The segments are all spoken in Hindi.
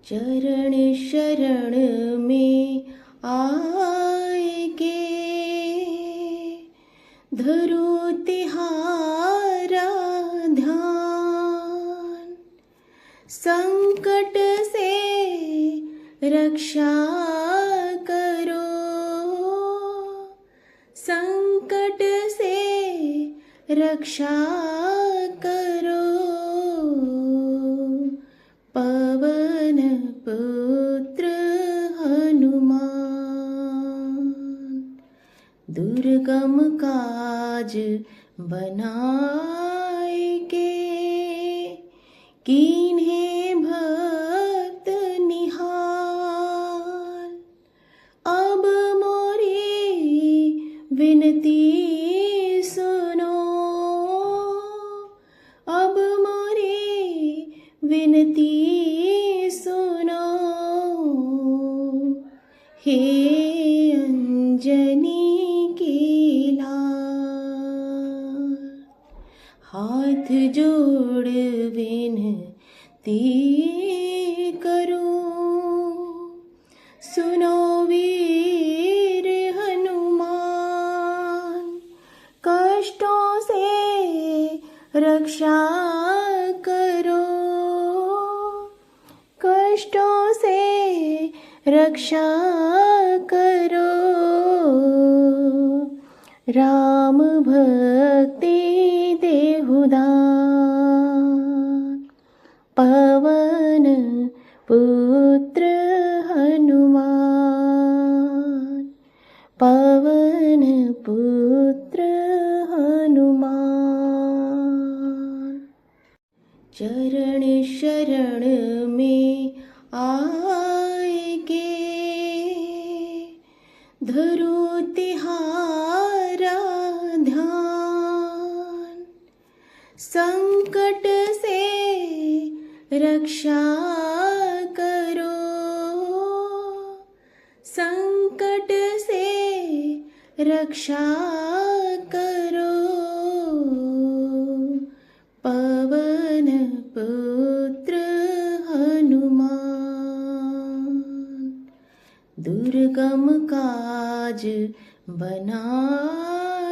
चरण शरण में आएगे, धरो तिहारा ध्यान। संकट से रक्षा करो, संकट से रक्षा करो। पवन पुत्र हनुमान, दुर्गम काज बनाएगे, कीन्हे भक्त निहाल। अब मोरी विनती सुनो, अब मोरी विनती सुनो। हे अंजनी की लाल, हाथ जोड़ विनती करूं, सुनो वीर हनुमान। कष्टों से रक्षा करो, कष्टों से रक्षा करो। राम भक्ति देहुदान, पवन पुत्र हनुमान, पवन पुत्र हनुमान। चरण शरण में आएगे, धरो तिहारा ध्यान। संकट से रक्षा करो, संकट से रक्षा करो। पवन पुत्र हनुमान, दुर्गम काज बनाएगे,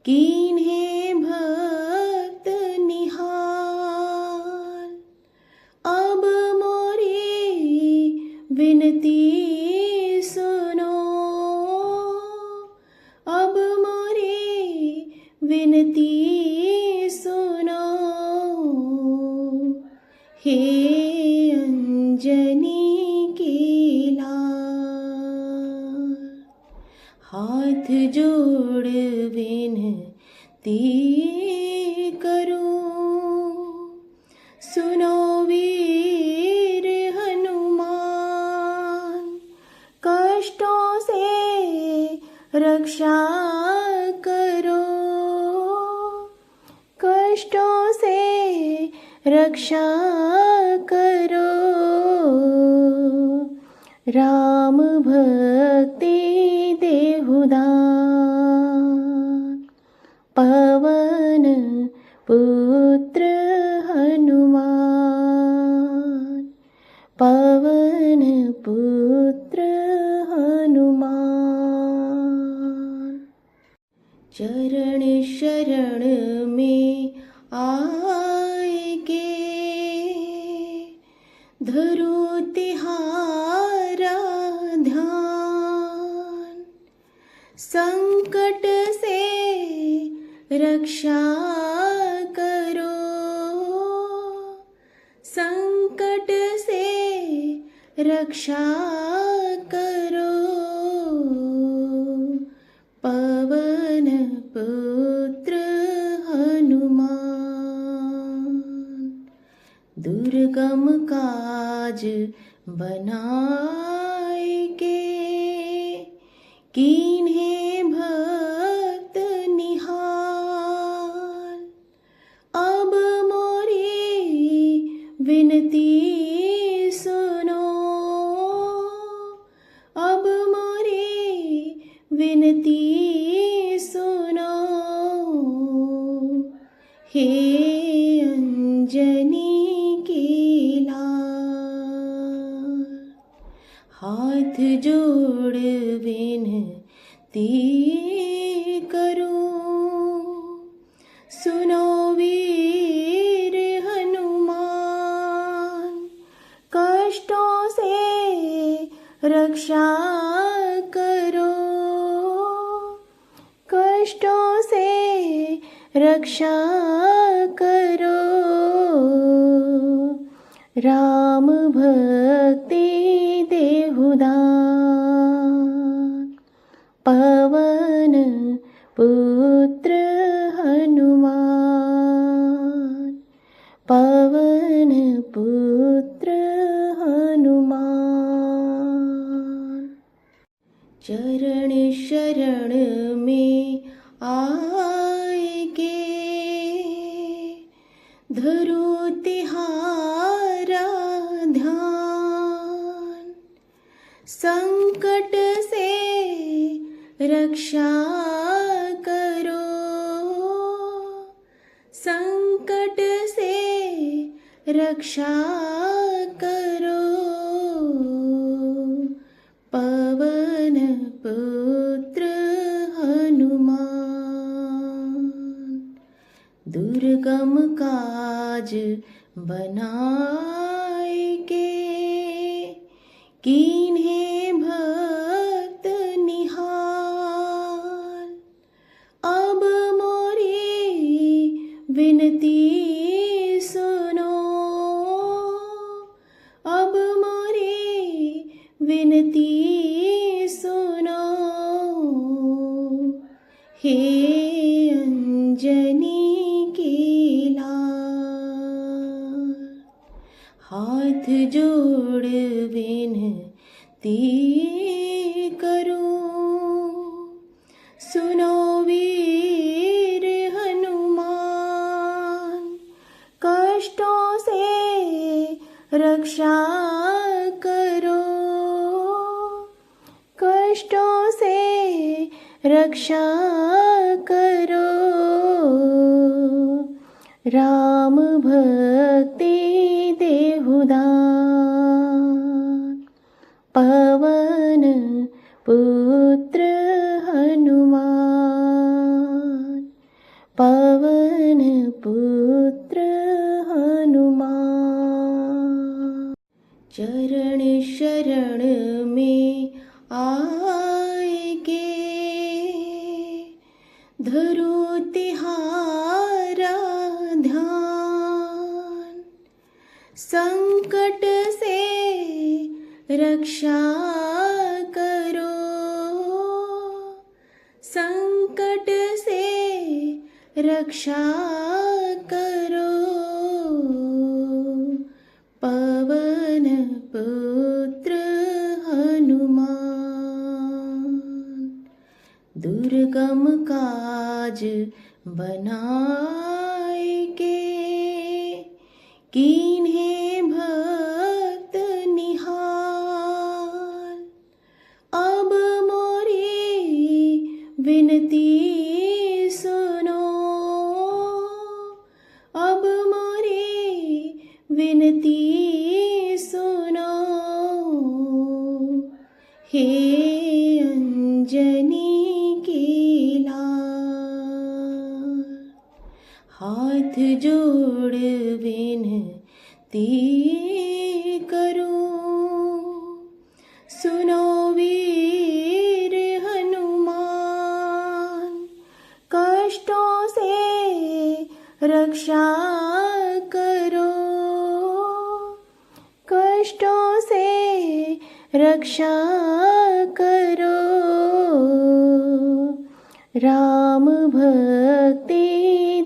कीन्हे भक्त निहाल। अब मोरी विनती सुनो, अब मोरी विनती सुनो। हे अंजनी की लाल, हाथ जोड़ विनती करूं, सुनो वीर हनुमान। कष्टों से रक्षा करो, कष्टों से रक्षा करो। राम भक्ति देहुदान, पवन पुत्र हनुमान, पवन पुत्र हनुमान। चरण शरण में आएगे, धरो तिहारा ध्यान। संकट से रक्षा करो, संकट से रक्षा करो। पवन पुत्र हनुमान, दुर्गम काज बनाएगे, कीन्हे भक्त निहाल। अब मोरी विनती सुनो, अब मोरी विनती सुनो। हे अंजनी की जोड़ विनती करूं, सुनो वीर हनुमान, कष्टों से रक्षा करो, कष्टों से रक्षा करो। राम भक्ति देहुदान, पवन पुत्र हनुमान, पवन पुत्र हनुमान। चरण शरण में आएगे, धरो तिहारा ध्यान, संकट से रक्षा करो, संकट से रक्षा करो। पवन पुत्र हनुमान, दुर्गम काज बनाएगे, कीन्हे भक्त निहाल। अब मोरी विनती सुनो, अब मोरी विनती सुनो। हे अंजनी के लाल, हाथ जोड़ विनती करूं, सुनो वीर हनुमान, कष्टों से रक्षा करो, कष्टों से रक्षा करो। राम भक्ति देहुदान, पवन पुत्र हनुमान, पवन पुत्र हनुमान। चरण शरण में आएगे, धरो तिहारा ध्यान, संकट से रक्षा करो, संकट से रक्षा करो। पवन पुत्र हनुमान, दुर्गम काज बनाएगे, कीन्हे भक्त निहाल। अब मोरी विनती सुनो, अब मोरी विनती सुनो। हे अंजनी के लाल, हाथ जोड़ विनती करूं, सुनो वीर हनुमान, कष्टों से रक्षा करो, कष्टों से रक्षा करो। राम भक्ति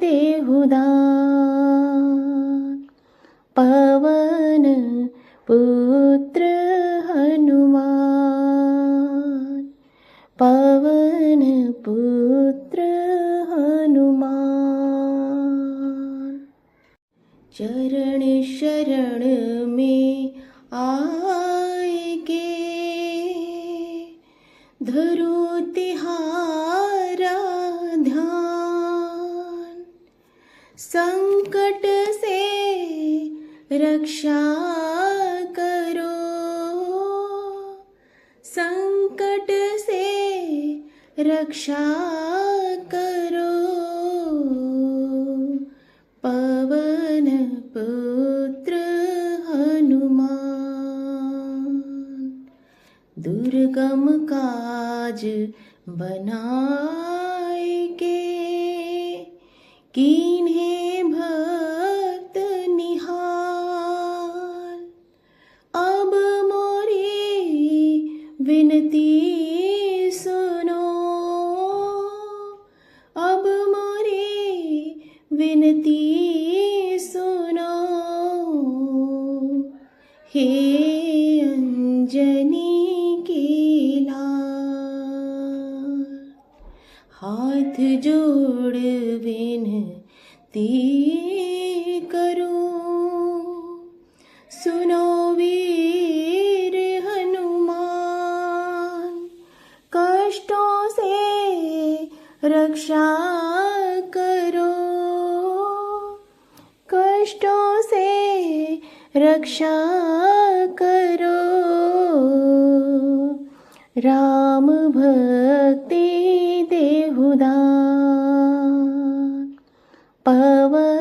देहुदान, पवन पुत्र हनुमान, पवन पुत्र हनुमान। चरण शरण में आएगे, धरो तिहारा ध्यान, संकट से रक्षा करो, रक्षा करो पवन पुत्र हनुमान। दुर्गम काज बनाएगे कीन्हे भक्त निहाल। अब मोरी विनती सुनो, अब मोरी विनती सुनो, हे अंजनी के लाल। हाथ जोड़ विनती करूं, सुनो वीर हनुमान। कष्टों से रक्षा करो, कष्टों से रक्षा करो। राम भक्ति देहु दान, पवन